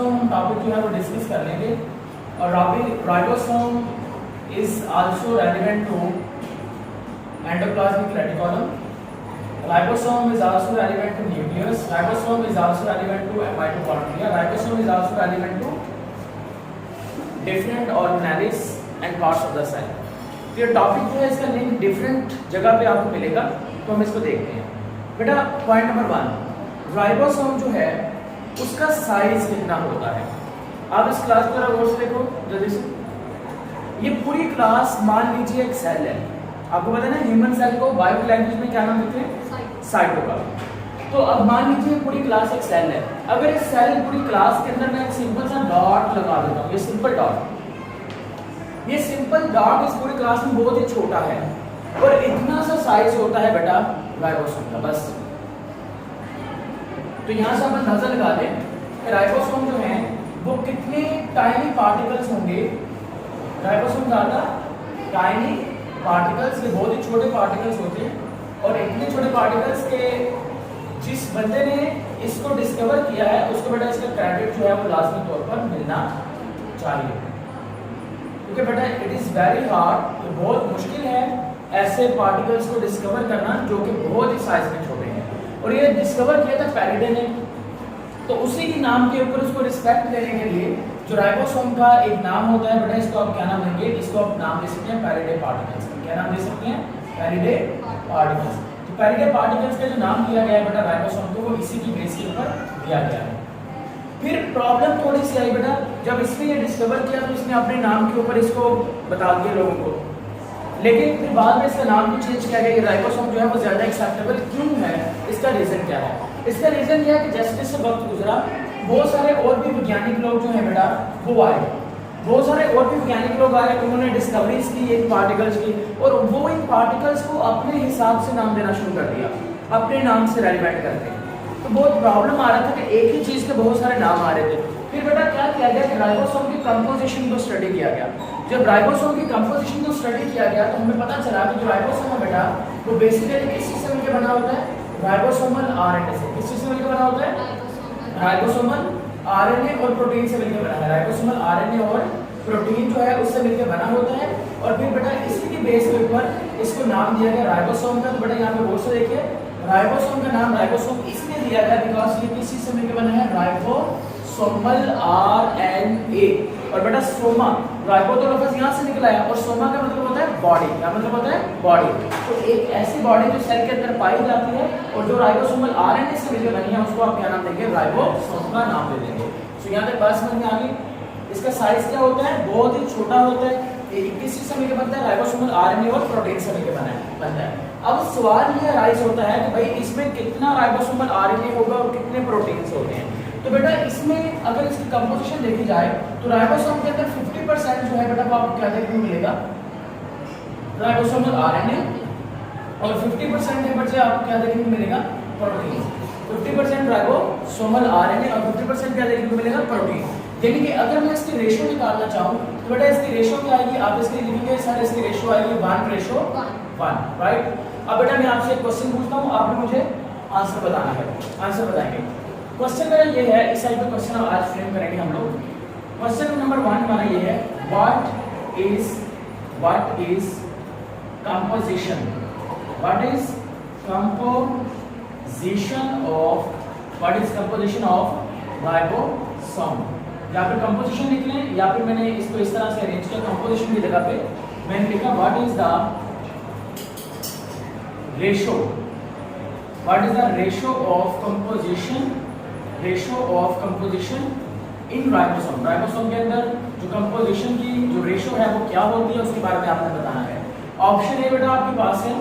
Ribosome topic जो है वो डिस्कस कर लेंगे। और ribosome is also relevant to endoplasmic reticulum, ribosome is also relevant to nucleus, ribosome is also relevant to mitochondria, ribosome is also relevant to different organelles and parts of the cell। तो ये topic जो है इसका link different जगह पे आपको मिलेगा, तो हम इसको देखते हैं। बेटा पॉइंट नंबर 1, राइबोसोम जो है उसका साइज कितना होता है। आप इस क्लास को गौर से देखो जल्दी से। ये पूरी क्लास मान लीजिए एक सेल है, आपको पता है ना ह्यूमन सेल को बायो लैंग्वेज में क्या नाम देते हैं, साइटोप्लाज्म। तो अब मान लीजिए पूरी क्लास एक सेल है, अगर इस सेल पूरी क्लास के अंदर मैं एक सिंपल सा डॉट लगा देता हूँ, ये सिंपल डॉट, ये सिंपल डॉट इस पूरी क्लास में बहुत ही छोटा है और इतना सा साइज होता है बेटा राइबोसोम का, बस। तो यहाँ से अपन नजर लगा दें कि राइबोसोम जो है वो कितने टाइनी पार्टिकल्स होंगे। राइबोसोम ज्यादा टाइनी पार्टिकल्स, ये बहुत ही छोटे पार्टिकल्स होते हैं और इतने छोटे पार्टिकल्स के जिस बंदे ने इसको डिस्कवर किया है उसको बेटा इसका क्रेडिट जो है वो लाजमी तौर पर मिलना चाहिए, क्योंकि बेटा इट इज वेरी हार्ड, बहुत मुश्किल है ऐसे पार्टिकल्स को डिस्कवर करना जो कि बहुत ही साइज में छोटे हैं। और ये डिस्कवर किया था फैराडे ने, तो उसी के नाम के ऊपर उसको रिस्पेक्ट देने के लिए जो राइबोसोम का एक नाम होता है बेटा, इसको आप क्या नाम देंगे, इसको आप नाम दे सकते हैं फैराडे पार्टिकल्स। क्या नाम दे सकते हैं, फैराडे पार्टिकल्स। तो फैराडे पार्टिकल्स का जो नाम दिया गया है बेटा राइबोसोम को, वो इसी की बेस के ऊपर दिया गया है। फिर प्रॉब्लम थोड़ी सी आई बेटा, जब इसने ये डिस्कवर किया तो इसने अपने नाम के ऊपर इसको बता दिया लोगों को, लेकिन फिर बाद में इसका नाम भी चेंज किया गया। राइबोसोम जो है वो ज्यादा एक्सेप्टेबल क्यों है, इसका रीजन क्या है? इसका रीजन यह है कि जैसे जैसे वक्त गुजरा बहुत सारे और भी वैज्ञानिक लोग जो है बेटा वो आए, बहुत सारे और भी वैज्ञानिक लोग आए, उन्होंने डिस्कवरीज की इन पार्टिकल्स की, और वो इन पार्टिकल्स को अपने हिसाब से नाम देना शुरू कर दिया, अपने नाम से रेलिवेंट करके। तो बहुत प्रॉब्लम आ रहा था कि एक ही चीज के बहुत सारे नाम आ रहे थे। फिर बेटा क्या किया गया कि राइबोसोम की कंपोजिशन को स्टडी किया गया। जब राइबोसोम की कंपोजिशन को स्टडी किया गया तो हमें पता चला कि जो राइबोसोम है बेटा वो बेसिकली किस चीज से मिलकर बना होता है, राइबोसोमल आरएनए से। किस चीज से मिलकर बना होता है, राइबोसोमल आरएनए और प्रोटीन से मिलकर बना है। राइबोसोमल आरएनए और प्रोटीन जो है उससे मिलकर बना होता है, और फिर बेटा इसी के बेस के ऊपर इसको नाम दिया गया राइबोसोम का। तो बेटा यहाँ पे गौर से देखिए, राइबोसोम का नाम राइबोसोम इसलिए दिया गया बिकॉज ये किस चीज से मिलकर बना है, राइबोसोमल आरएनए। और बेटा सोमा, राइबो तो लफ्ज यहाँ से निकला है, और सोमा का मतलब होता है बॉडी। क्या मतलब होता है, बॉडी। तो एक ऐसी बॉडी जो सेल के अंदर पाई जाती है और जो राइबोसोमल आरएनए से मिलकर बनी है उसको आप क्या नाम देंगे, राइबोसोम का नाम दे देंगे। तो यहाँ तक बात समझ में आ गई। इसका साइज क्या होता है, बहुत ही छोटा होता है। किस चीज से मिलकर बनता है, राइबोसोमल आरएनए और प्रोटीन से मिलकर बनता है। अब सवाल यह राइज होता है कि भाई इसमें कितना राइबोसोमल आरएनए होगा और कितने प्रोटीन्स होते हैं। तो बेटा इसमें अगर इसकी कंपोजिशन देखी जाए तो राइबोसोम के अंदर 50% जो है बेटा वो आपको क्या देखने को मिलेगा, राइबोसोमल आरएनए, और 50% के बच्चे आपको क्या देखने को मिलेगा, प्रोटीन। 50% राइबोसोमल आरएनए और 50% क्या देखने को मिलेगा, प्रोटीन। यानी कि अगर मैं इसकी रेशियो निकालना चाहूँ तो बेटा इसकी रेशियो क्या आएगी, आप इसकी लिखेंगे सर, इसकी रेशियो आएगी 1:1, राइट। अब बेटा मैं आपसे एक क्वेश्चन पूछता हूँ, आपने मुझे आंसर बताना है, आंसर बताएंगे। क्वेश्चन मेरा ये है, इस साइड पे क्वेश्चन आज फ्रेम करेंगे हम लोग। क्वेश्चन नंबर 1 हमारा ये है, what is composition, what is composition of ribosome. या फिर कंपोजिशन लिख लें, या फिर मैंने इसको इस तरह से अरेंज किया, कंपोजिशन की जगह पे मैंने लिखा what is the ratio, what is the ratio of composition in ribosome. Ribosome के अंदर जो कंपोजिशन की जो रेशियो है वो क्या होती है उसके बारे में आपने बताना है। ऑप्शन ए बेटा आपके पास है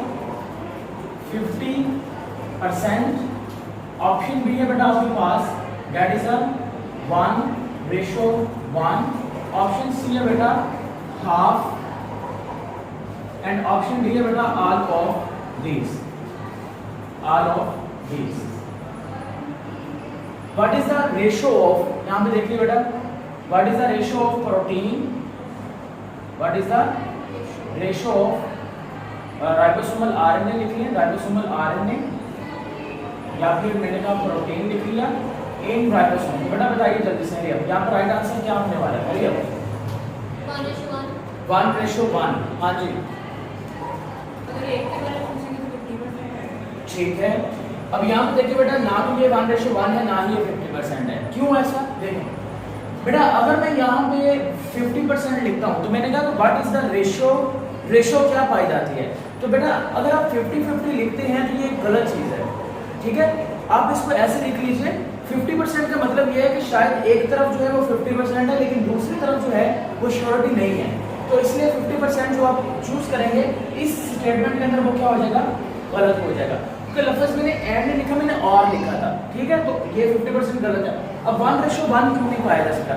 50%, ऑप्शन बी है बेटा आपके पास दैट इज 1:1, ऑप्शन सी है बेटा हाफ, एंड ऑप्शन डी है बेटा all of these। What is the ratio of, यहाँ पे देखिए बेटा, what is the ratio of protein, what is the ratio of ribosomal RNA लिख लिया, राइबोसोमल आरएनए, या फिर मैंने कहा प्रोटीन लिख लिया, इन राइबोसोम। बेटा बताइए जल्दी से, अब यहाँ पर राइट आंसर क्या होने वाला है? हरी अब 1:1। हाँ जी ठीक है। अब यहाँ पे देखिए बेटा, ना तो ये 1:1 है, ना ही ये 50% है। क्यों ऐसा? देखो बेटा, अगर मैं यहाँ पे 50% लिखता हूँ तो मैंने कहा तो व्हाट इज द रेशो क्या पाई जाती है? तो बेटा अगर आप 50-50 लिखते हैं तो ये एक गलत चीज़ है, ठीक है। आप इसको ऐसे लिख लीजिए, 50% का मतलब ये है कि शायद एक तरफ जो है वो 50% है लेकिन दूसरी तरफ जो है वो श्योरिटी नहीं है। तो इसलिए 50% जो आप चूज करेंगे इस स्टेटमेंट के अंदर वो क्या हो जाएगा? गलत हो जाएगा। तो लफ्ज़ मैंने एंड नहीं लिखा, मैंने और लिखा था, ठीक है। तो ये 50% गलत है। अब 1:1 क्यों नहीं पाया जा सकता?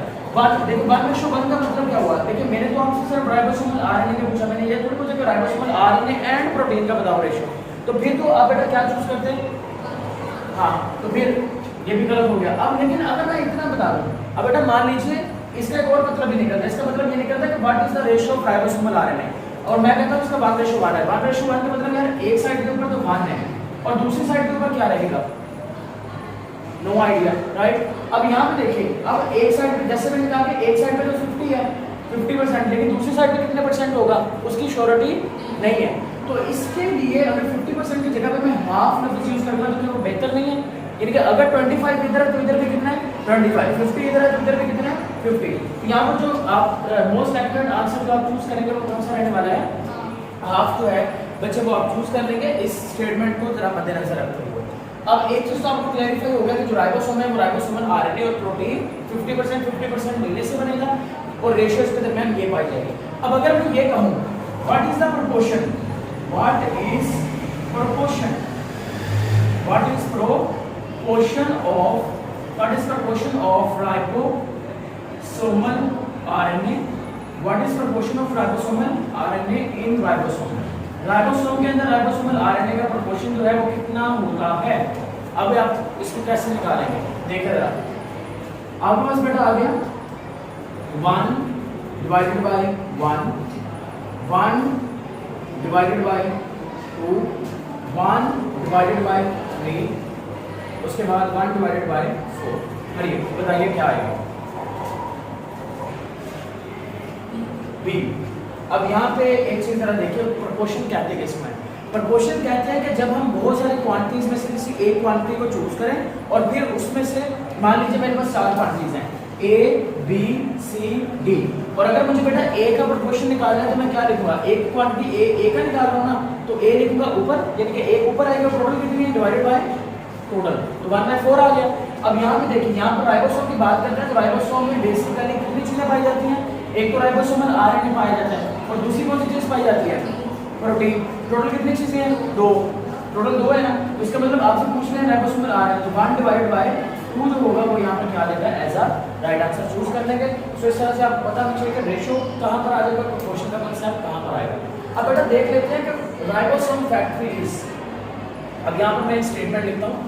देखो 1:1 का मतलब क्या हुआ? देखिए मैंने तो आपसे सिर्फ राइबोसोमल आरएनए का पूछा, मैंने ये थोड़ी पूछा कि राइबोसोमल आरएनए एंड प्रोटीन का बताओ रेशियो। तो फिर तो आप बेटा क्या चूज करते हैं? हाँ, तो फिर ये भी गलत हो गया। अब लेकिन अगर मैं इतना बता दूं, अब बेटा मान लीजिए इसका एक और मतलब भी निकलता है। इसका मतलब ये निकलता है कि what is the ratio of ribosomal RNA, और मैं कहता हूं इसका 1:1 है। 1:1 का मतलब यार एक साइड के ऊपर तो 1 है और दूसरी साइड के ऊपर क्या रहेगा? No idea, right. अब यहाँ पे देखिए, अब एक साइड पे जैसे मैंने कहा कि एक साइड पे तो 50 है 50%, लेकिन दूसरी साइड पे कितने परसेंट होगा उसकी श्योरिटी नहीं है। तो इसके लिए अगर 50% की जगह पे मैं हाफ लफ्ज़ यूज करता तो क्या वो बेहतर नहीं है? यानी कि अगर 25 इधर है तो इधर भी कितना है 25, 50 इधर है तो इधर भी कितना है 50। तो यहाँ पर जो आप मोस्ट एक्यूरेट आंसर जो आप चूज करेंगे वो कौन सा रहने वाला है? हाफ जो है बच्चे वो आप चूज कर लेंगे। इस स्टेटमेंट को जरा मद्देनजर रखते हुए अब एक चीज तो आपको क्लैरिफाई हो गया कि जो राइबोसोम है वो राइबोसोमल आरएनए और प्रोटीन 50% मिलने से बनेगा और रेशियो इसके दरमियान ये पाई जाएगी। अब अगर मैं ये कहूँ what is the proportion, what is proportion of ribosomal RNA, what is proportion of ribosomal RNA in ribosome. Ribosome के अंदर राइबोसोमल आरएनए का प्रोपोर्शन जो है वो कितना होता है? अब आप इसको कैसे निकालेंगे? देखिए जरा, आपके पास बेटा आ गया 1 divided by 1, 1 divided by 2, 1 divided by 3, उसके बाद 1 डिवाइडेड बाय 4। चलिए बताइए क्या आएगा? बी। अब यहाँ पे एक चीज जरा देखिए, प्रोपोर्शन कहते हैं किसमें? प्रोपोर्शन कहते हैं कि जब हम बहुत सारी क्वांटिटीज में से किसी एक क्वांटिटी को चूज करें और फिर उसमें से मान लीजिए मेरे पास 4 क्वांटिटीज हैं ए बी सी डी, और अगर मुझे बेटा ए का प्रोपोर्शन निकालना है तो मैं क्या लिखूंगा? एक क्वांटिटी ए का निकाल रहा हूँ ना, तो ए लिखूंगा ऊपर, यानी कि एक ऊपर आएगा, टोटल कितनी है डिवाइडेड बाय टोटल, तो 1/4 आ गया। अब यहाँ पे देखिए, यहाँ पर राइबोसोम की बात करते हैं तो राइबोसोम में बेसिकली कितनी चीजें पाई जाती हैं? एक तो राइबोसोमल आरएनए पाया जाता है और दूसरी कौन सी चीज पाई जाती है? प्रोटीन। टोटल कितनी चीजें हैं? 2, टोटल 2 है ना। तो इसका मतलब आपसे पूछ रहे हैं राइबोसोमल आरएनए, तो 1 डिवाइडेड बाय 2 जो होगा वो यहाँ पर क्या देगा? As a right answer choose कर लेंगे। तो इस तरह से आपको पता होना चाहिए कि रेशियो कहाँ पर आ जाएगा, प्रोपोर्शन का कांसेप्ट कहाँ पर आएगा। अब बेटा देख लेते हैं कि राइबोसोम फैक्टरीज। अब यहाँ पर मैं एक स्टेटमेंट लिखता हूँ।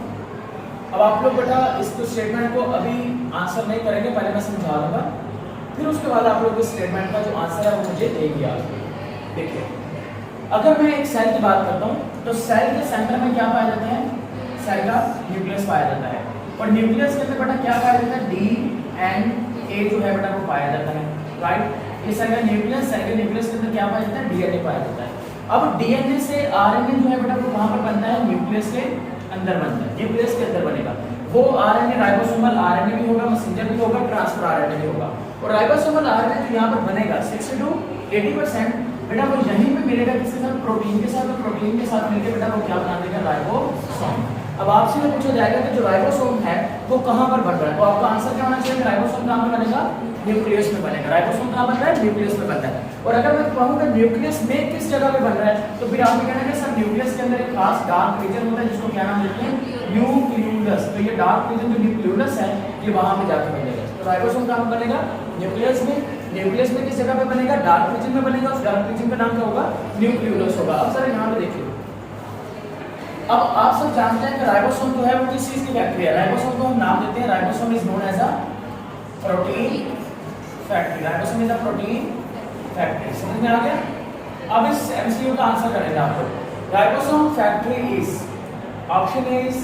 अब आप लोग बेटा इस स्टेटमेंट को अभी आंसर नहीं करेंगे, पहले मैं समझा दूंगा, फिर उसके बाद आप लोग इस स्टेटमेंट का जो आंसर है वो मुझे देंगे। देखिए, अगर मैं एक सेल की बात करता हूँ तो सेल के सेंटर में क्या पाया जाता है? सेल का न्यूक्लियस पाया जाता है, और न्यूक्लियस के अंदर बेटा क्या पाया जाता है? डी एंड ए जो है बेटा वो पाया जाता है, राइट। ये सेल का न्यूक्लियस, सेल के न्यूक्लियस के अंदर क्या पाया जाता है? डीएनए पाया जाता है। अब डीएनए से आरएनए जो है बेटा वो कहाँ पर बनता है? न्यूक्लियस के अंदर बनता है, न्यूक्लियस के अंदर बनेगा। वो आरएनए राइबोसोमल आरएनए भी होगा, मैसेंजर भी होगा, ट्रांसफर आरएनए भी होगा। और राइबोसोमल आरएनए जो यहाँ पर बनेगा 60 to 80% बेटा वो यहीं पे मिलेगा, किसके साथ? प्रोटीन के साथ। और प्रोटीन के साथ मिलकर बेटा वो क्या बना देगा? राइबोसोम। अब आपसे ये पूछा जाएगा कि जो राइबोसोम है वो कहाँ पर बन रहा है, तो आपका आंसर क्या होना चाहिए? राइबोसोम कहाँ पर बनेगा? न्यूक्लियस में बनेगा। राइबोसोम कहाँ बन रहा है? न्यूक्लियस में बनता है। और अगर मैं कहूँ कि न्यूक्लियस में किस जगह पे बन रहा है, तो फिर आप कहना है सर न्यूक्लियस के अंदर एक खास डार्क रीजन होता है जिसको क्या नाम देते हैं? न्यूक्लियोलस। तो ये डार्क रीजन जो न्यूक्लियोलस है ये वहां पे जाकर बनेगा। तो राइबोसोम कहाँ बनेगा? न्यूक्लियस में। न्यूक्लियस में किस जगह पे बनेगा? डार्क रीजन में बनेगा। उस डार्क रीजन का नाम क्या होगा? न्यूक्लियोलस होगा। अब सर यहाँ पे देखिए, अब आप सब जानते हैं कि राइबोसोम जो है वो किस चीज की फैक्ट्री है? राइबोसोम को हम नाम देते हैं, ribosome is known as a protein factory. Ribosome is a protein factory. समझ में आ गया? अब इस एमसीक्यू का आंसर करेंगे आप लोग। Ribosome factory is, option is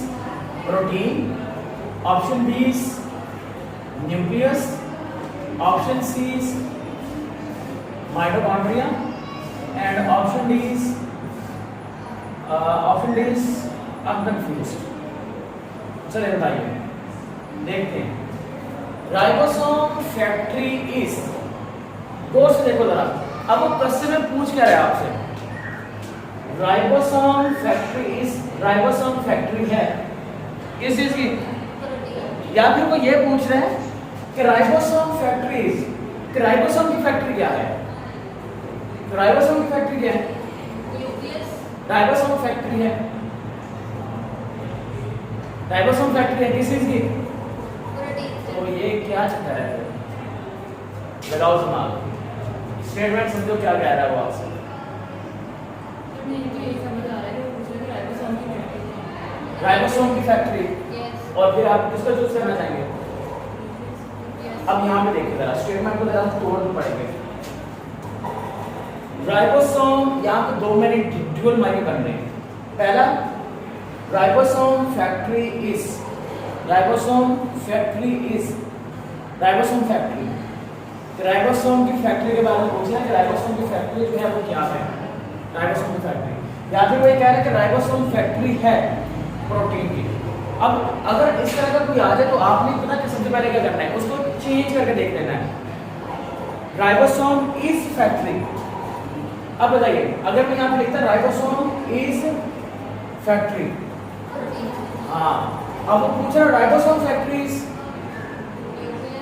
protein option B is nucleus, option C is mitochondria and option D is unconfused. चलिए बताइए, देखते हैं। राइबोसोम फैक्ट्री इज, गौर से देखो जरा, अब वो क्वेश्चन में पूछ क्या रहा है आपसे। Ribosome factory is, ribosome factory है किस चीज की, या फिर वो ये पूछ रहे हैं कि राइबोसोम फैक्ट्री इज, कि राइबोसोम की फैक्ट्री क्या है। तो राइबोसोम की फैक्ट्री क्या है, राइबोसोम फैक्ट्री है, राइबोसोम फैक्ट्री है किस चीज की। तो ये क्या चक्कर है, लगाओ दिमाग, स्टेटमेंट समझो क्या कह रहा है वो आपसे। राइबोसोम की फैक्ट्री, और फिर आप किसका चूज करना चाहेंगे। अब यहाँ पे देखिए जरा, स्टेटमेंट को जरा तोड़ना पड़ेगा। राइबोसोम, यहाँ पे दो मैंने ड्यूअल मायने करने हैं। पहला, ribosome factory is, ribosome factory is, ribosome factory, ribosome की फैक्ट्री के बारे में पूछना है कि राइबोसोम की फैक्ट्री जो है वो क्या है, राइबोसोम की फैक्ट्री। या फिर वो कह रहे हैं कि राइबोसोम फैक्ट्री है प्रोटीन की। अब अगर इस तरह का कोई आ जाए तो आपने पता कि सबसे पहले क्या करना है, उसको चेंज करके देख लेना है। राइबोसोम इज फैक्ट्री, अब बताइए अगर मैं यहाँ पे लिखता राइबोसोम इज फैक्ट्री, हाँ, अब वो पूछ रहा राइबोसोम फैक्ट्री इज,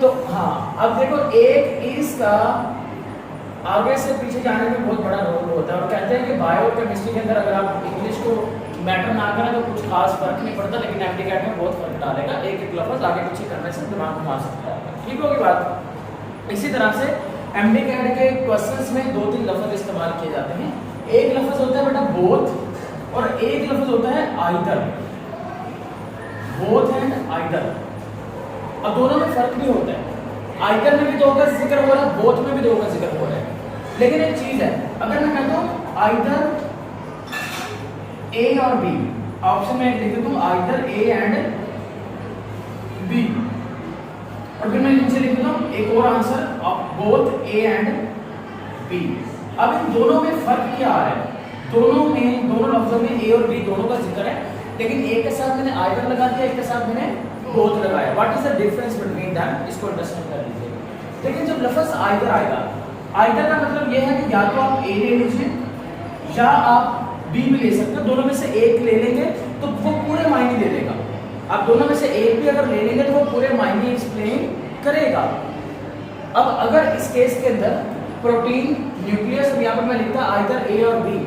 तो हाँ, अब देखो एक इज का आगे से पीछे जाने में बहुत बड़ा रोल होता है। और कहते हैं कि बायो केमिस्ट्री के अंदर अगर आप इंग्लिश को मैटर ना करें तो कुछ खास फर्क नहीं पड़ता, लेकिन एमडीकैट में बहुत फर्क डालेगा। एक एक लफ्ज आगे पीछे करने से दिमाग घुमा सकता है, ठीक होगी बात। इसी तरह से एमडीकैट के क्वेश्चंस में दो तीन लफ्ज इस्तेमाल किए जाते हैं। एक लफ्ज होता है बेटा बोथ, और एक लफ्ज होता है आइदर, बोथ एंड आइदर। अब दोनों में फर्क भी होता है, आइदर में भी दो का जिक्र हो रहा है, बोथ में भी दो का जिक्र हो रहा है। लेकिन एक चीज है, अगर मैं कहता हूं आइदर ए और बी, ऑप्शन में लिख देता हूं आइदर ए एंड बी, और फिर मैं नीचे लिख देता हूं एक और answer both A and B. अब इन दोनों में फर्क क्या आ रहा है, दोनों में, दोनों लफ्जों में ए और बी दोनों का जिक्र है, लेकिन एक के साथ मैंने आइदर लगा दिया, एक के साथ मैंने बोथ लगाया। What is the difference between them, इसको अंडरस्टैंड कर लीजिए। लेकिन जब लफ्ज आइदर आएगा, आइदर का मतलब यह है कि या तो आप ए ले लीजिए या आप बी भी ले सकते हो, दोनों में से एक ले लेंगे तो वो पूरे मायने दे देगा। आप दोनों में से एक भी अगर ले लेंगे तो वो पूरे मायने एक्सप्लेन करेगा। अब अगर इस केस के अंदर प्रोटीन न्यूक्लियस, अब यहाँ पर मैं लिखता आइदर ए और बी,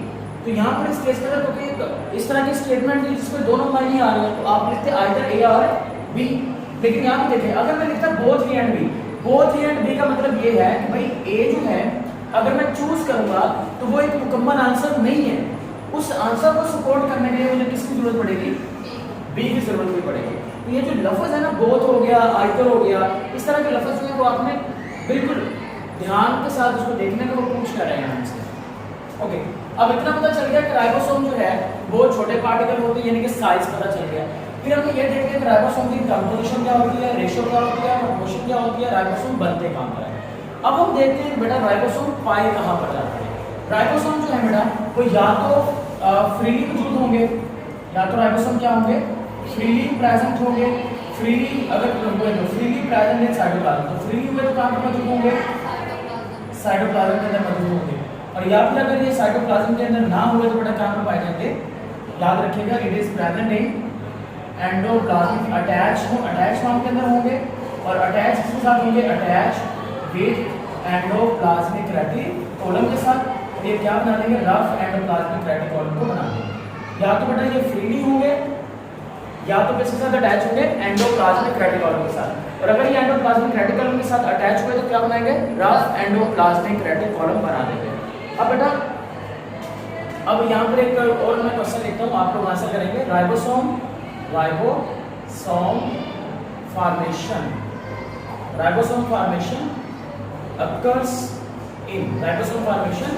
तो यहाँ पर इस केस के अंदर क्योंकि इस तरह की स्टेटमेंट है जिसमें दोनों मायने आ रहे हैं, तो आप लिखते आइदर ए और बी। लेकिन यहाँ पर देखिए अगर मैं लिखता both A and B, both A and B का मतलब ये है कि भाई ए जो है अगर मैं चूज करूंगा तो वो एक मुकम्मल आंसर नहीं है, उस आंसर को सपोर्ट करने के लिए मुझे किसकी जरूरत पड़ेगी, बी की जरूरत भी पड़ेगी। तो ये जो लफ्ज है ना, बोथ हो गया, आइदर हो गया, इस तरह के लफ्ज जो है वो आपने बिल्कुल ध्यान के साथ उसको देखने का वो पूछ कर रहे हैं हमसे। ओके, अब इतना पता चल गया कि राइबोसोम जो है वो छोटे पार्टिकल होते हैं, यानी कि साइज पता चल गया। फिर हमने ये देखते हैं कि राइबोसोम की कंपोजिशन क्या होती है, रेशियो क्या होती है, प्रोपोर्शन क्या होती है, राइबोसोम बनते कहाँ पर है। अब हम देखते हैं बेटा राइबोसोम पाए कहाँ पर जाते हैं। राइबोसोम जो है बेटा वो या तो फ्रीली मौजूद होंगे, या तो राइबोसोम क्या होंगे, फ्रीली प्रेजेंट होंगे, फ्रीली अगर फ्रीली प्रेजेंट इन साइटोप्लाज्म, तो फ्रीली हुए तो कहाँ पर मौजूद होंगे, साइटोप्लाज्म के अंदर मौजूद होंगे। और या फिर अगर ये साइटोप्लाज्म के अंदर ना हुए तो बेटा कहाँ पर पाए जाएंगे, याद रखिएगा it is present in endoplasmic attach form के अंदर होंगे, और अटैच किसके साथ होंगे, अटैच विद एंडोप्लाज्मिक रेटिकुलम के साथ। ये क्या बना देंगे, रफ एंडोप्लाज्मिक रेटिकुलम को बना देंगे। या तो बेटा ये फ्रीली होंगे या तो किसके साथ अटैच होंगे, एंडोप्लाज्मिक रेटिकुलम के साथ। और अगर ये एंडोप्लाज्मिक रेटिकुलम के साथ अटैच हुए तो क्या बनाएंगे, रफ एंडोप्लाज्मिक रेटिकुलम बना देंगे। अब बेटा अब यहाँ पर एक और मैं क्वेश्चन लिखता हूँ, आप लोग आंसर करेंगे। Ribosome formation, ribosome formation occurs in, ribosome formation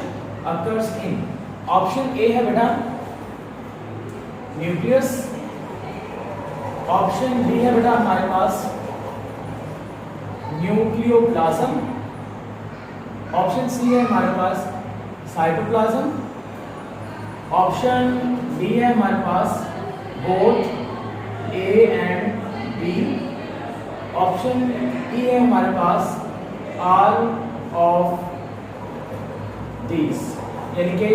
occurs in, option A है बेटा न्यूक्लियस, ऑप्शन बी है बेटा हमारे पास न्यूक्लियोप्लाज्म, ऑप्शन सी है हमारे पास साइटोप्लाज्म, ऑप्शन डी है हमारे पास both A and B, option E है हमारे पास ऑल ऑफ दीज, यानी कि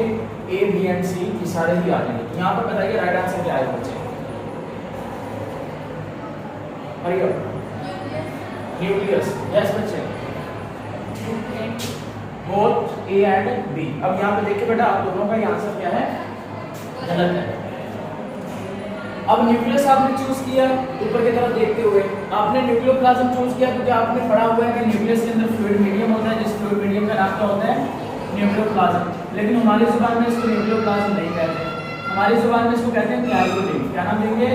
ए बी एंड सी ये सारे ही आ जाएंगे। यहाँ पर बताइए राइट आंसर क्या है बच्चे? न्यूक्लियस, यस बच्चे, बोथ ए एंड बी। अब यहाँ पे देखिए बेटा आप दोनों का ही आंसर क्या है? गलत है। अब न्यूक्लियस आपने चूज किया ऊपर की तरफ देखते हुए, आपने न्यूक्लियोप्लाज्म चूज किया क्योंकि आपने पढ़ा हुआ है कि न्यूक्लियस के अंदर फ्लूइड मीडियम होता है, जिस फ्लूइड मीडियम का नाम क्या होता है? न्यूक्लियोप्लाज्म। लेकिन हमारी जुबान में इसको न्यूक्लियोप्लाज्म नहीं कहते, हमारी जुबान में इसको कहते हैं कैरियोलिम्फ। क्या नाम देंगे?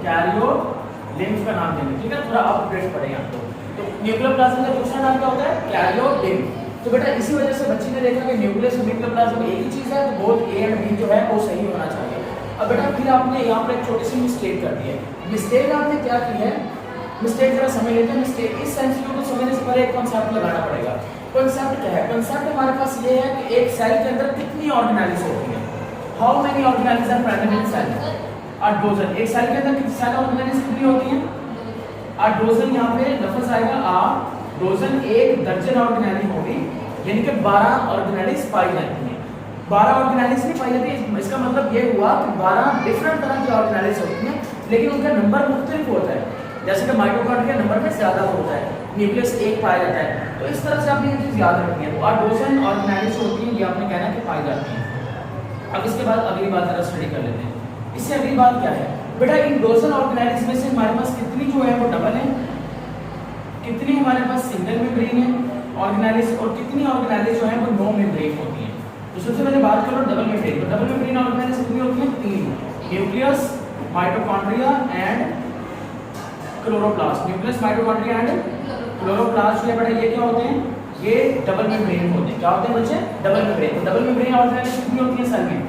कैरियोलिम्फ का नाम देंगे। ठीक है, थोड़ा अपग्रेड पड़ेगा आपको। तो न्यूक्लियोप्लाज्म का दूसरा नाम क्या होता है? कैरियोलिम्फ। तो बेटा इसी वजह से बच्ची ने देखा कि न्यूक्लियस और न्यूक्लियोप्लाज्म एक ही चीज है, तो बोथ ए एंड बी जो है वो सही होना चाहिए। अब बेटा फिर आपने यहाँ पर एक छोटी सी मिस्टेक कर दी है। मिस्टेक आपने क्या की है? मिस्टेक जरा समझ लेते हैं। मिस्टेक इस सेंस को समझने से पहले एक कॉन्सेप्ट लगाना पड़ेगा। कॉन्सेप्ट क्या है? कॉन्सेप्ट हमारे पास ये है कि एक सेल के अंदर कितनी ऑर्गेनेल्स होती हैं। How many organelles are present in cell? A dozen. एक सेल के अंदर कितनी सेल ऑर्गेनेल्स कितनी होती हैं? A dozen. यहाँ पे लफ्ज आएगा अ डोजन, एक दर्जन ऑर्गेनेली होगी, यानी कि 12 ऑर्गेनेल्स पाई जाती हैं। 12 ऑर्गेनेल्स नहीं पाई जाती, इसका मतलब ये हुआ कि 12 डिफरेंट तरह की ऑर्गेनेल्स होती हैं, लेकिन उनका नंबर मुख्तलिफ होता है। जैसे कि माइटोकॉन्ड्रिया नंबर में ज्यादा होता है, न्यूक्लियस एक पाया जाता है। तो इस तरह से आपने ये चीज याद रखनी है। तो अ डोजन ऑर्गेनेल्स होती हैं, ये आपने कहना कि पाई जाती हैं। अब इसके बाद अगली बात जरा स्टडी कर लेते हैं। इससे अगली बात क्या है बेटा? इन डोजन ऑर्गेनेल्स में से हमारे पास कितनी जो है वो डबल है, कितनी हमारे पास सिंगल मेम्ब्रेन है ऑर्गेनेल्स, और कितनी ऑर्गेनेल्स जो है वो नो मेम्ब्रेन होती हैं। तो सबसे पहले बात करो डबल मेम्ब्रेन। तो डबल मेम्ब्रेन ऑर्गेनेल्स कितनी होती हैं? 3, nucleus, mitochondria and chloroplast. Nucleus, mitochondria and chloroplast जो है बेटा ये क्या होते हैं? ये डबल मेम्ब्रेन होते हैं। क्या होते हैं बच्चे? Double membrane. तो डबल मेम्ब्रेन ऑर्गेनेल्स कितनी होती है सेल में?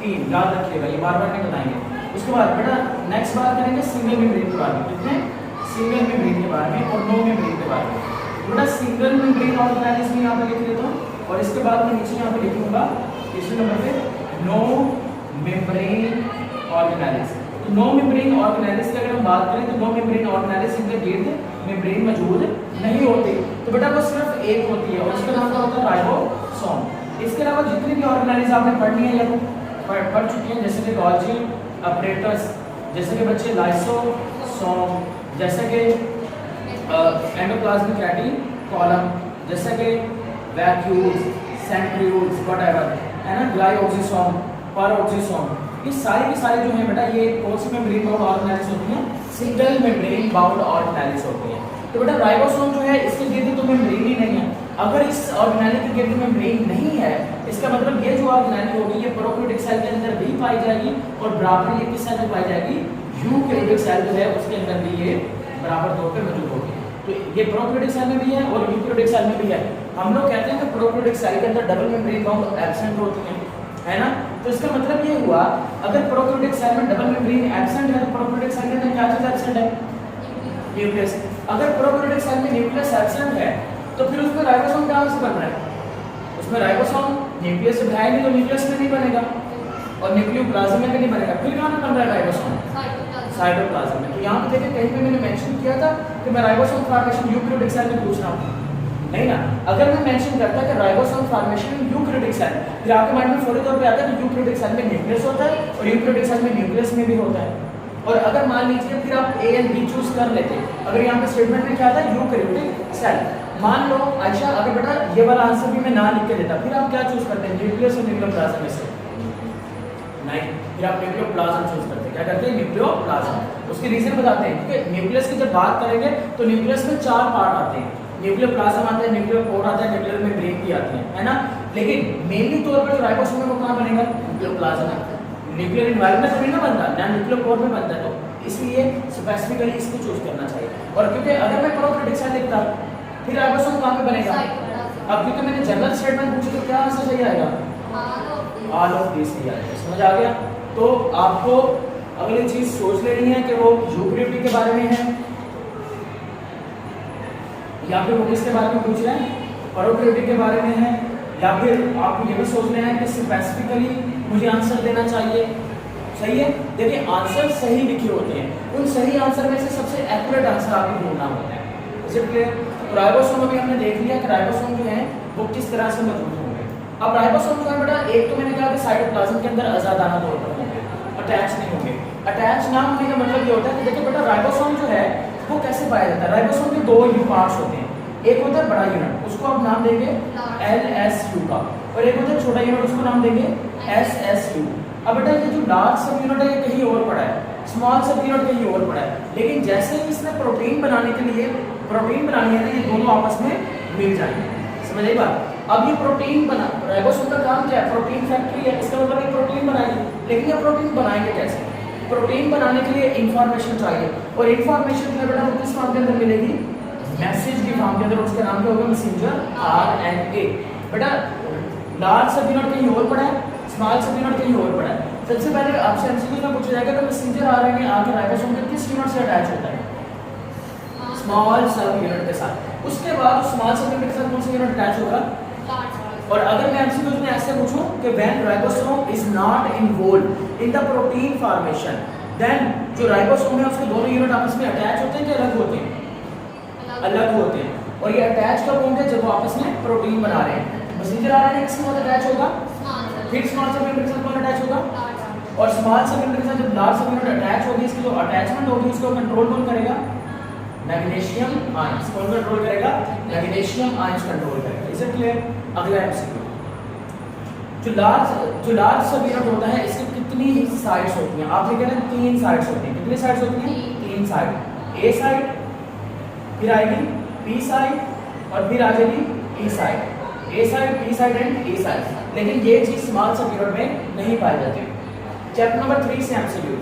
3, याद रखिएगा, ये बार-बार नहीं बताएंगे। उसके बाद बेटा नेक्स्ट बात करेंगे सिंगल मेम्ब्रेन के बारे में। कितने? सिंगल मेम्ब्रेन के बारे में और नो मेम्ब्रेन के बारे में। बेटा सिंगल मेम्ब्रेन ऑर्गेनेल्स में यहाँ पे लिख देता हूँ, और इसके बाद मैं नीचे यहाँ पे लिखूंगा तीसरे नंबर पे नो मेम्ब्रेन ऑर्गेनेल्स। तो नो मेम्ब्रेन ऑर्गेनेल्स की अगर हम बात करें तो नो मेम्ब्रेन ऑर्गेनेल्स इनके गिर्द मेम्ब्रेन मौजूद नहीं होते। तो बेटा वो सिर्फ एक होती है और उसका नाम क्या होता है? राइबोसोम। इसके अलावा जितनी भी ऑर्गेनेल्स आपने पढ़नी है या पढ़ चुकी हैं, जैसे कि गोल्गी अपरेटस, जैसे कि बच्चे लाइसोसोम, जैसे कि एंडोप्लाज्मिक रेटिकुलम, जैसे कि वैक्यूल्स, सेंट्रियोल्स, व्हाटएवर है ना, ग्लाइओक्सिसोम, पैरोक्सिसोम, ये सारी की सारी जो है बेटा ये कौन सी मेम्ब्रेन बाउंड ऑर्गेनेल्स होती हैं? सिंगल मेम्ब्रेन बाउंड ऑर्गेनेल्स होती हैं। तो बेटा राइबोसोम जो है इसके गिर्द तो मेम्ब्रेन ही नहीं है। अगर इस ऑर्गेनेल के गिर्द मेम्ब्रेन नहीं है, इसका मतलब ये जो ऑर्गेनेल होगी ये प्रोकैरियोटिक सेल के अंदर भी पाई जाएगी और बराबर ये किस सेल में पाई जाएगी? यूकैरियोटिक सेल जो है उसके अंदर भी ये बराबर तौर पे मौजूद होगी। तो ये प्रोकैरियोटिक सेल में भी है और यूकैरियोटिक सेल में भी है। हम लोग कहते हैं कि प्रोकैरियोटिक सेल के अंदर डबल मेम्ब्रेन बाउंड एब्सेंट होती है ना। तो इसका मतलब ये हुआ अगर प्रोकैरियोटिक सेल में डबल मेम्ब्रेन एब्सेंट है तो प्रोकैरियोटिक सेल के अंदर क्या चीज एब्सेंट है? न्यूक्लियस। अगर प्रोकैरियोटिक सेल में न्यूक्लियस एब्सेंट है तो फिर उसमें राइबोसोम कहाँ से बन रहा है? उसमें राइबोसोम न्यूक्लियस से बनाया नहीं तो न्यूक्लियस में नहीं बनेगा और न्यूक्लियोप्लाज्म में भी नहीं बनेगा। फिर कहाँ बन रहा है राइबोसोम? साइटोप्लाज्म में। तो यहाँ पे देखिए कहीं पे मैंने मेंशन किया था कि मैं राइबोसोम फॉर्मेशन यूकैरियोटिक सेल में पूछ रहा हूँ, नहीं ना। अगर मैं मेंशन करता कि राइबोसोम फॉर्मेशन यूकैरियोटिक सेल, फिर आपके माइंड में फौरी तौर पे आता है कि यूकैरियोटिक सेल में न्यूक्लियस होता है और यूकैरियोटिक सेल में न्यूक्लियस में भी होता है। और अगर मान लीजिए फिर आप ए एंड बी चूज कर लेते, अगर यहाँ पे स्टेटमेंट में क्या था? Eukaryotic cell. मान लो अच्छा अगर बेटा ये वाला आंसर भी मैं ना लिख के देता, फिर आप क्या चूज करते हैं? न्यूक्लियस और न्यूक्लियोप्लाज्म में से नहीं, फिर आप न्यूक्लियोप्लाज्म चूज करते हैं। क्या करते हैं? न्यूक्लियोप्लाज्म। उसकी रीजन बताते हैं क्योंकि न्यूक्लियस की जब बात करेंगे तो न्यूक्लियस में 4 पार्ट आते हैं। न्यूक्लियोप्लाज्म आता है, न्यूक्लियोपोर आता है, न्यूक्लियर मेम्ब्रेन भी आती है ना। लेकिन मेनली तौर पर जो राइबोसोम है वो कहाँ बनेगा? न्यूक्लियोप्लाज्म में। न्यूक्लियर एनवायरनमेंट में नहीं ना बनता, ना न्यूक्लियोपोर में बनता है, तो इसलिए स्पेसिफिकली इसको चूज करना चाहिए। और क्योंकि अगर मैं प्रोकैरियोटिक सेल लिखता फिर राइबोसोम कहाँ पे बनेगा? अब क्योंकि मैंने जनरल स्टेटमेंट पूछी तो क्या आंसर सही आएगा? ऑल ऑफ दिस ही आएगा। समझ आ गया? तो आपको अगली चीज सोच लेनी है कि वो यूकेरियोटिक के बारे में है या फिर वो किसके बारे में पूछ रहे हैं, प्रोकैरियोटिक के बारे में है, या फिर आपको ये भी सोच लेना है कि स्पेसिफिकली मुझे आंसर देना चाहिए। सही है। देखिए आंसर सही लिखे होते हैं, उन सही आंसर में से सबसे एक्यूरेट आंसर आपको ढूंढना होता है। जैसे राइबोसोम अभी हमने देख लिया कि राइबोसोम जो है वो किस तरह से मौजूद होंगे। अब राइबोसोम जो है बेटा, एक तो मैंने कहा कि साइटोप्लाज्म के अंदर आजादाना तौर पर होंगे, अटैच नहीं होंगे। अटैच ना होने का मतलब ये होता है कि देखिए बेटा राइबोसोम जो है वो कैसे पाया जाता है। राइबोसोम के दो पार्ट्स होते हैं, एक होता है बड़ा यूनिट, उसको आप नाम देंगे LSU का, और एक होता है छोटा यूनिट, उसको नाम देंगे SSU। अब बेटा ये जो लार्ज सब यूनिट है ये कहीं और पड़ा है, स्मॉल सब यूनिट कहीं और पड़ा है, लेकिन जैसे ही इसने प्रोटीन बनाने के लिए प्रोटीन बनानी है ना, ये दोनों आपस में मिल जाएंगे। समझ आई बात। अब ये प्रोटीन बना, राइबोसोम का काम क्या है, प्रोटीन फैक्ट्री है, इसका मतलब ये प्रोटीन बनाएंगे। लेकिन ये प्रोटीन बनाएंगे कैसे, प्रोटीन बनाने के लिए इंफॉर्मेशन चाहिए, और इंफॉर्मेशन जो है बेटा वो किस फॉर्म के अंदर मिलेगी, मैसेज की फॉर्म के अंदर। उसका नाम क्या होगा, मैसेंजर RNA। बेटा लार्ज सब यूनिट कहीं और पड़ा है, स्मॉल सब यूनिट कहीं और पड़ा है। सबसे पहले आपसे एमसीक्यू में पूछा जाएगा कि मैसेंजर RNA आगे राइबोसोम के किस यूनिट से अटैच होता है, स्मॉल सब यूनिट के साथ। उसके बाद स्मॉल सब यूनिट के साथ कौन सा यूनिट अटैच होगा, और अगर मैं एमसीक्यू में ऐसे पूछूं कि when ribosome is not involved in the protein formation, then जो राइबोसोम है उसके दोनों यूनिट आपस में अटैच होते हैं कि अलग होते हैं, अलग होते हैं। और ये अटैच कब होंगे, जब वो आपस में प्रोटीन बना रहे हैं। मैसेंजर RNA किसके साथ अटैच होगा, फिर स्मॉल सब यूनिट के साथ कौन अटैच होगा, और स्मॉल सब यूनिट के साथ जब लार्ज सब यूनिट अटैच होगी, इसकी जो अटैचमेंट होगी उसको कंट्रोल कौन करेगा, मैग्नीशियम आयंस। कौन कंट्रोल करेगा, मैग्नीशियम आयंस कंट्रोल करेगा। Is it clear. अगला एमसीक्यू, जो लार्ज सब यूनिट होता है इसकी कितनी साइड्स होती हैं, आप ये कह रहे हैं 3 साइड्स होती हैं। कितनी साइड्स होती हैं, 3 साइड। ए साइड, फिर आएगी पी साइड, और फिर आ जाएगी E side. A side, P side and E side. लेकिन ये चीज स्मॉल सब यूनिट में नहीं पाई जाती। चैप्टर नंबर 3 से एमसीक्यू,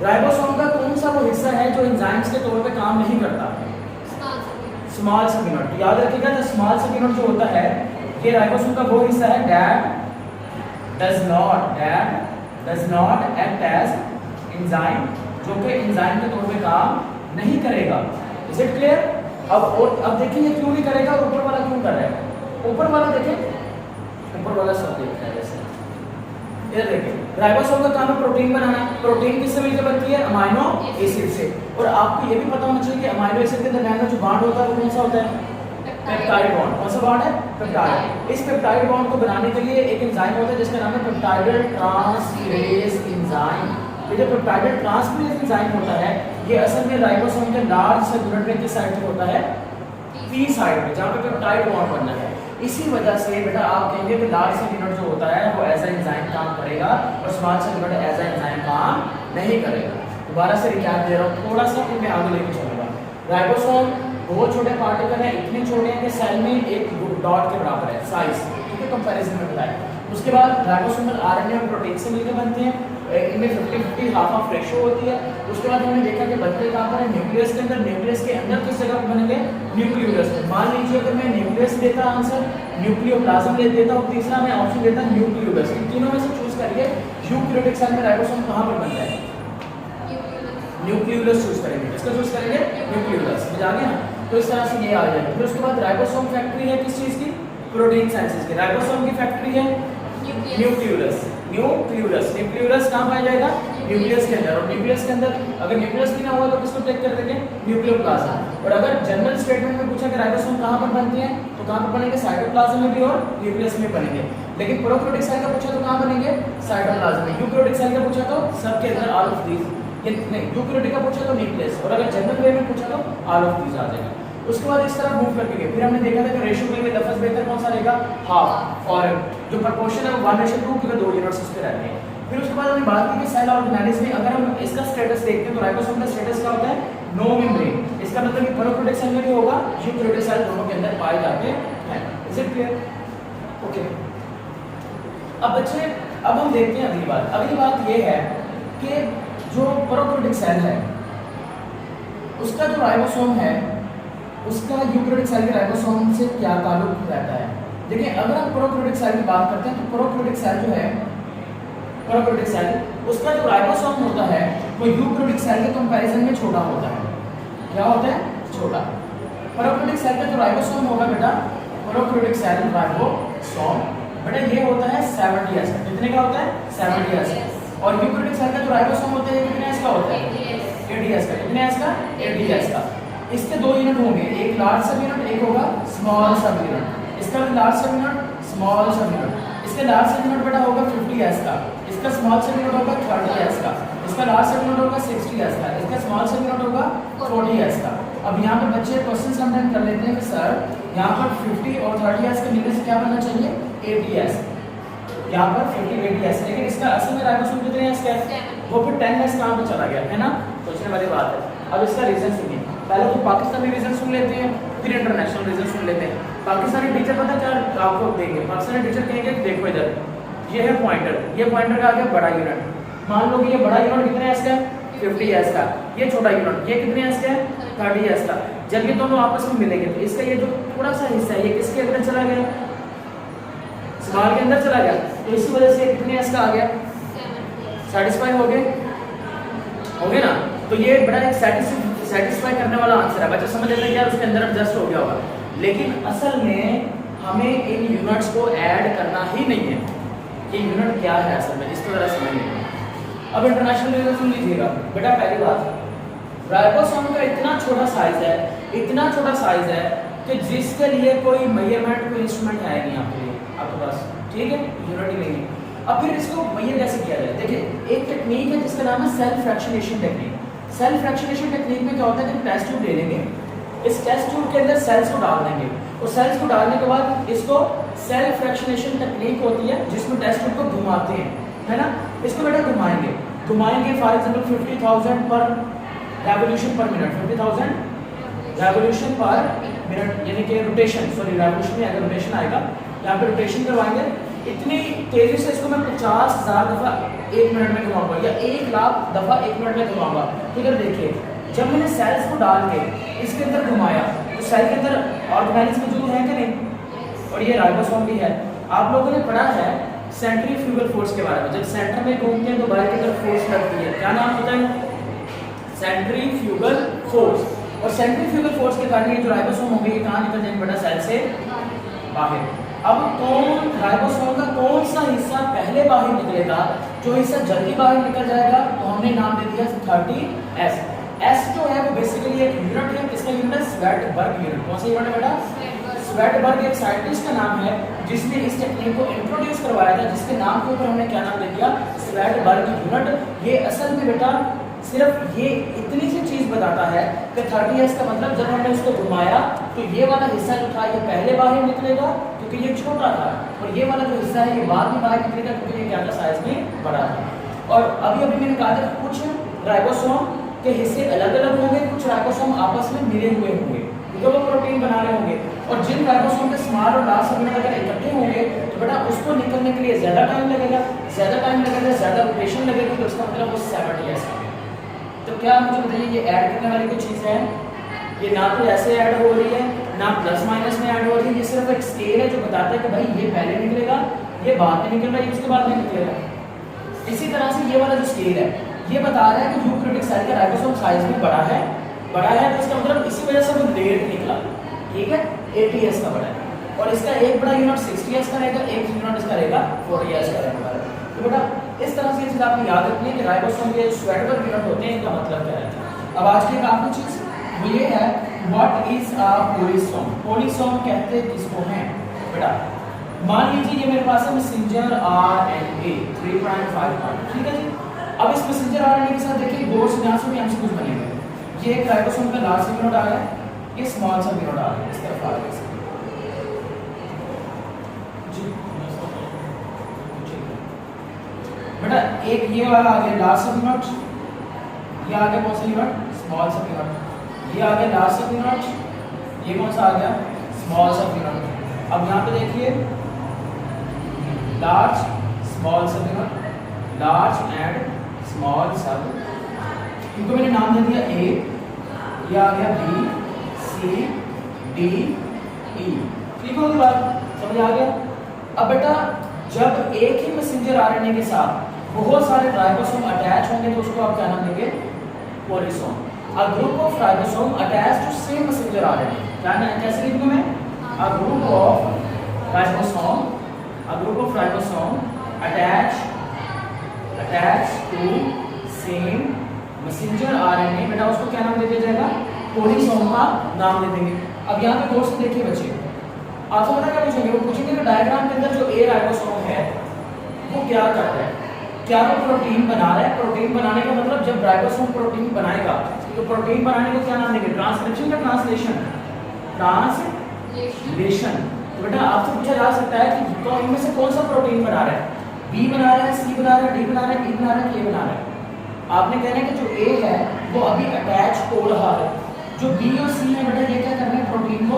राइबोसोम का कौन सा वो हिस्सा है जो एंजाइम्स के तौर पे काम नहीं करता, स्मॉल सब यूनिट। याद रखिएगा द स्मॉल सब यूनिट जो होता है ये राइबोसोम का वो हिस्सा है that does not act as enzyme, जो कि एंजाइम के तौर पे काम नहीं करेगा। Is it clear. अब देखिए ये क्यों नहीं करेगा और ऊपर वाला क्यों कर रहा है। ऊपर वाला देखें, ऊपर वाला सब देख रहा है जैसे इधर देखिए, राइबोसोम का काम है प्रोटीन बनाना। प्रोटीन किससे मिलकर बनती है, अमाइनो एसिड से। और आपको ये भी पता होना चाहिए कि अमाइनो एसिड के दरमियान में जो बॉन्ड होता है वो कौन सा होता है, पेप्टाइड बॉन्ड। कौन सा बॉन्ड है, पेप्टाइड। इस पेप्टाइड बॉन्ड को बनाने के लिए एक एंजाइम होता है जिसका नाम है पेप्टाइड ट्रांसफेरेज एंजाइम। ये जो पेप्टाइड ट्रांसफेरेज एंजाइम होता है ये असल में राइबोसोम के लार्ज सब यूनिट में किस साइड पे होता है, पी साइड में, जहां पे पेप्टाइड बॉन्ड बनना है। इसी वजह से बेटा आप कहेंगे कि लार्ज सब यूनिट जो होता है वो एज ए एंजाइम काम करेगा और स्मॉल सब यूनिट एज ए एंजाइम काम नहीं करेगा। दोबारा से रिकैप दे रहा हूँ, थोड़ा सा मैं आगे लेके चलूंगा। राइबोसोम बहुत छोटे पार्टिकल है, इतने छोटे हैं कि सेल में एक डॉट के बराबर है साइज, ठीक है, कंपैरिजन में बताया। उसके बाद राइबोसोमल RNA और प्रोटीन से मिलकर बनते हैं, इनमें 50-50 हाफ रेशो होती है। उसके बाद हमने देखा कि बनते कहाँ पर है, न्यूक्लियस के अंदर। न्यूक्लियस के अंदर किस जगह पर बनेंगे, न्यूक्लियोलस। मान लीजिए अगर मैं न्यूक्लियस देता आंसर, न्यूक्लियोप्लाज्म ले देता हूँ, तीसरा मैं ऑप्शन देता न्यूक्लियोलस। इन तीनों में से चूज करिए यूकेरियोटिक सेल में राइबोसोम कहाँ पर बनता है, न्यूक्लियोलस चूज करेंगे। किसका चूज करेंगे, न्यूक्लियोलस। समझ आ गया ना। तो इस तरह से ये आ जाएगा। फिर उसके बाद राइबोसोम फैक्ट्री है किस चीज की, प्रोटीन सिंथेसिस की। राइबोसोम की फैक्ट्री है न्यूक्लियोलस। न्यूक्लियोलस कहाँ पाया जाएगा, न्यूक्लियस के अंदर। और न्यूक्लियस के अंदर अगर न्यूक्लियस भी ना हुआ तो किसको टेक कर देंगे, न्यूक्लियोप्लाज्म। और अगर जनरल स्टेटमेंट में पूछा कि राइबोसोम कहाँ पर बनते हैं तो कहाँ पर बनेंगे, साइटोप्लाज्म में भी और न्यूक्लियस में बनेंगे। लेकिन प्रोकैरियोटिक सेल का पूछा तो कहाँ बनेंगे, साइटोप्लाज्म में। यूकेरियोटिक सेल का पूछा तो सबके अंदर ऑल ऑफ दीज, नहीं यूकेरियोटिक का पूछा तो न्यूक्लियस, और अगर जनरल वे में पूछा तो ऑल ऑफ दीज आ जाएगा। उसके बाद इस तरह मूव करके गए। फिर हमने देखा था कि रेशियो में लफ्ज बेहतर कौन सा रहेगा, हाफ, और जो प्रोपोर्शन है वो 1:2 क्योंकि 2 यूनिट्स इस पे रहते हैं। फिर उसके बाद हमने बात की कि सेल ऑर्गेनेल्स में अगर हम इसका स्टेटस देखते हैं तो राइबोसोम का स्टेटस क्या होता है, नो मेम्ब्रेन। इसका मतलब कि प्रोकैरियोटिक सेल में भी होगा, यूकेरियोटिक सेल दोनों के अंदर पाए जाते हैं। Is it clear, okay. अब बच्चे अब हम देखते हैं अगली बात। अगली बात ये है कि जो प्रोकैरियोटिक सेल है उसका जो राइबोसोम है उसका यूकेरियोटिक सेल के राइबोसोम से क्या ताल्लुक रहता है। देखिए अगर हम प्रोकैरियोटिक सेल की बात करते हैं तो प्रोकैरियोटिक सेल जो है प्रोकैरियोटिक सेल, उसका जो राइबोसोम होता है वो यूकैरियोटिक सेल के कंपैरिजन में छोटा होता है। क्या होता है? छोटा। प्रोकैरियोटिक सेल का जो राइबोसोम होगा बेटा, प्रोकैरियोटिक सेल राइबोसोम बेटा ये होता है 70s का। कितने का होता है? 70s। और यूकैरियोटिक सेल का जो राइबोसोम होता है कितने एस का होता है? 80s का। कितने एस का? 80s का। इसके दो यूनिट होंगे, एक लार्ज सब यूनिट, एक होगा स्मॉल सब यूनिट। इसका भी लार्ज सब यूनिट, स्मॉल सब यूनिट। इसके लार्ज सब यूनिट बेटा होगा 50s का, इसका स्मॉल सब यूनिट होगा 30s का, इसका लार्ज सब यूनिट होगा 60s का, इसका स्मॉल सब यूनिट होगा 40s का। अब यहाँ पे बच्चे क्वेश्चन समटाइम कर लेते हैं कि सर यहाँ पर 50 और 30s के मिलने से क्या बनना चाहिए? 80s। यहाँ पर 50 80s, लेकिन इसका असल में राइबोसोम कितने एस का है? वो फिर 10s कहाँ पे चला गया है ना, सोचने वाली बात है। अब इसका रीजन सुनिए, पहले तो पाकिस्तानी रीजन सुन लेते हैं, फिर इंटरनेशनल रीजन सुन लेते हैं। पाकिस्तानी टीचर पता क्या आपको देंगे? पाकिस्तानी टीचर कहेंगे देखो इधर ये है पॉइंटर, ये पॉइंटर का आ गया बड़ा यूनिट। मान लो कि ये बड़ा यूनिट कितने एस का है? 50s का। ये छोटा यूनिट ये कितने एस का है? 30s का। जब ये दोनों आपस में मिलेंगे तो इसका ये जो थोड़ा सा हिस्सा है ये किसके अंदर चला गया? स्मॉल के अंदर चला गया, तो इसी वजह से कितने एस का आ गया? सेटिस्फाई हो गए ना। तो ये बड़ा एक सेटिस्फाई करने वाला आंसर है। बच्चा समझ लेते हैं यार उसके अंदर एडजस्ट हो गया होगा, लेकिन असल में हमें इन यूनिट्स को ऐड करना ही नहीं है। ये यूनिट क्या है असल में, इस तरह समझ लीजिए। अब इंटरनेशनल रीजन सुन लीजिएगा बेटा। पहली बात, राइबोसोम का इतना छोटा साइज है, इतना छोटा साइज है कि जिसके लिए कोई मेजरमेंट कोई इंस्ट्रूमेंट है नहीं आपके लिए, आपके पास, ठीक है, यूनिट ही नहीं है। अब फिर इसको मेजर कैसे किया जाए? देखिए एक टेक्निक है जिसका नाम है self fractionation technique. Self fractionation technique में क्या होता है कि टेस्ट ट्यूब ले लेंगे, इस टेस्ट ट्यूब के अंदर सेल्स को डाल देंगे, और सेल्स को डालने के बाद इसको सेल्फ फ्रैक्शनेशन टेक्निक होती है जिसमें टेस्ट ट्यूब को घुमाते हैं, है ना। इसको बेटा घुमाएंगे फॉर एग्जांपल 50,000 पर रेवोल्यूशन पर मिनट, 50,000 रेवोल्यूशन पर मिनट, यानी कि रोटेशन, सॉरी रेवोल्यूशन में अगर रोटेशन आएगा, यहाँ पे रोटेशन करवाएंगे इतनी तेजी से इसको मैं 50,000 दफा 1 मिनट में घुमाऊंगा या 1,00,000 दफा 1 मिनट में घुमाऊंगा। इधर देखिए जब मैंने सेल्स को डाल के इसके अंदर घुमाया तो सेल के अंदर ऑर्गेनेल्स मौजूद है कि नहीं, और ये राइबोसोम भी है। आप लोगों ने पढ़ा है सेंट्रीफ्यूगल फोर्स के बारे में, जब सेंटर में घूमते हैं तो बाहर की तरफ फोर्स लगती है, क्या नाम होता है? Centrifugal force. और सेंट्रीफ्यूगल फोर्स के कारण ये जो राइबोसोम होंगे ये कहाँ निकल जाएंगे बेटा? सेल से बाहर। अब कौन राइबोसोम का कौन सा हिस्सा पहले बाहर निकलेगा? जो हिस्सा जल्दी बाहर निकल जाएगा तो हमने नाम दे दिया 30s। एस जो है वो बेसिकली एक यूनिट है, किसका यूनिट है? Svedberg unit. कौन सा यूनिट है बेटा? स्वेटबर्ग एक साइंटिस्ट का नाम है जिसने इस टेक्निक को इंट्रोड्यूस करवाया था, जिसके नाम के ऊपर हमने क्या नाम दे दिया? Svedberg unit. ये असल में बेटा सिर्फ ये इतनी सी चीज बताता है कि 30s का मतलब जब हमने उसको घुमाया तो ये वाला हिस्सा जो था ये पहले बाहर निकलेगा क्योंकि ये छोटा था, और ये वाला जो हिस्सा है ये बाद में बाहर निकलेगा क्योंकि ये क्या था? साइज में बड़ा था। और अभी मैंने कहा था कुछ राइबोसोम के हिस्से अलग अलग होंगे, कुछ राइबोसोम आपस में मिले हुए होंगे जो वो प्रोटीन बना रहे होंगे, और जिन राइबोसोम के स्मॉल और लार्ज सब यूनिट अगर इकट्ठे होंगे तो बेटा उसको निकलने के लिए ज्यादा टाइम लगेगा, ज्यादा रोटेशन लगेगी, तो उसका मतलब वो 70s है। तो क्या मुझे बताइए ये ऐड करने वाली कोई चीज़ है? ये ना तो ऐसे ऐड हो रही है ना प्लस माइनस में ऐड हो रही है, ये सिर्फ एक स्केल है जो बताता है कि भाई ये पहले निकलेगा, ये बाद में निकल रहा है, उसके बाद में निकलेगा। इसी तरह से ये वाला जो स्केल है ये बता रहा है कि यूकैरियोटिक सेल का राइबोसोम साइज भी बड़ा है तो इसका मतलब इसी वजह से वो लेट निकला, ठीक है, 80s का बड़ा है। और इसका एक बड़ा यूनिट 60s का रहेगा, एक यूनिट इसका रहेगा 40s का रहेगा। तो बेटा इस तरह से चीज आपने याद रखनी है कि राइबोसोम के स्वेटबर्ग यूनिट होते हैं, इनका मतलब क्या है। अब आज की एक आखिरी चीज वो ये है व्हाट इज अ पोलीसोम। पोलीसोम कहते किसको हैं बेटा? मान लीजिए ये मेरे पास है मैसेंजर RNA 3.5, ठीक है जी। अब इस मैसेंजर RNA के साथ देखिए दो यहाँ से भी एमसीक्यूज बनेंगे। ये एक राइबोसोम का लार्ज यूनिट आ रहा है, ये स्मॉल सा यूनिट आ रहा है, इस तरफ आ रहा है बेटा। एक ये वाला आ गया लार्ज सब यूनिट, ये आ गया कौन सा यूनिट? स्मॉल सब यूनिट। ये आ गया लार्ज सब यूनिट, ये कौन सा आ गया? स्मॉल सब यूनिट। अब यहाँ पे देखिए लार्ज स्मॉल सब यूनिट, लार्ज एंड स्मॉल सब, इनको मैंने नाम दे दिया A, ये आ गया B, C, D, E। ठीक होगी बात, समझ आ गया? अब बेटा जब एक ही मैसेंजर RNA के साथ बहुत सारे राइबोसोम अटैच होंगे तो उसको आप क्या नाम देंगे? Polysome. A group of ribosome attach to same messenger RNA, क्या कैसे लिखूं मैं? A group of ribosome attach to same messenger RNA, बेटा उसको क्या नाम दे दिया जाएगा? पोलीसोम का नाम दे देंगे। अब यहाँ पे गौर से देखिए बच्चे, आपसे पता क्या पूछेंगे? वो पूछेंगे कि डायग्राम के अंदर जो ए राइबोसोम है वो क्या करता है? क्या वो प्रोटीन बना रहा है? प्रोटीन बनाने का मतलब जब राइबोसोम प्रोटीन बनाएगा तो प्रोटीन बनाने को क्या नाम देंगे? ट्रांसक्रिप्शन या ट्रांसलेशन? ट्रांसलेशन। तो बेटा आपसे पूछा जा सकता है कि तो इनमें से कौन सा प्रोटीन बना रहा है? बी बना रहा है, सी बना रहा है, डी बना रहा है, ई बना रहा है, के बना रहा है? आपने कहना है कि जो ए है वो अभी अटैच हो रहा है, जो बी और सी है बेटा ये क्या कर रहे हैं? प्रोटीन को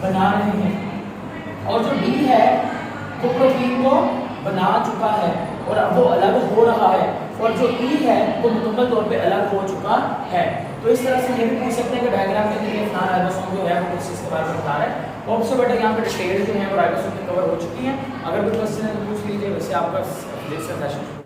बना रहे हैं, और जो डी है वो प्रोटीन को बना चुका है और अब वो अलग हो रहा है, और जो ई है वो मुकम्मल तौर पे अलग हो चुका है। तो इस तरह से ये भी पूछ सकते हैं कि डायग्राम के अंदर ये फलाना राइबोसोम जो है वो किस चीज़ के बारे में बता रहा है। और उससे बेटा यहाँ पे डिटेल जो है वो राइबोसोम में कवर हो चुकी हैं। अगर कोई क्वेश्चन है तो पूछ लीजिए, वैसे आपका सेशन